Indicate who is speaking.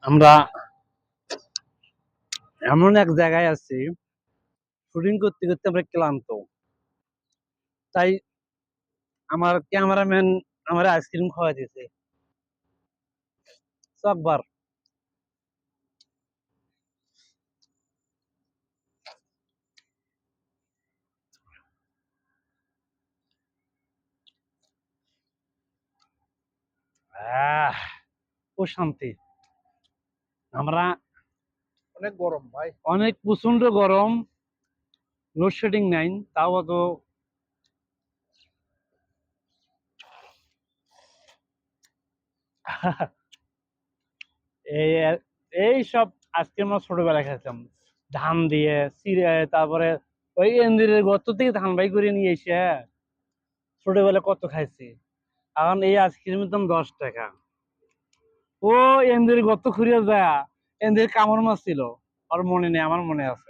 Speaker 1: আমরা এমন এক জায়গায় আছি, শুটিং করতে করতে আমরা ক্লান্ত। তাই আমার ক্যামেরাম্যান আমার আইসক্রিম খাওয়া দিয়েছে চকবার। আহ ও শান্তি। আমরা
Speaker 2: অনেক গরম ভাই।
Speaker 1: অনেক প্রচন্ড গরম, লোডশেডিং নাই, তাও অত এই এই সব আজকে আমরা ছোটবেলায় খেতাম ধান দিয়ে চিড়ে, তারপরে ওই এন্দিরের গর্ত থেকে ধান বাই করে নিয়ে এসে ছোটবেলায় কত খাইছি। এখন এই আইসক্রিমের দাম 10 টাকা। ও এন্দির গর্ত খুঁড়িয়ে যায়, এন্দির কামড় মাছ ছিল, আর মনে নেই, আমার মনে আছে।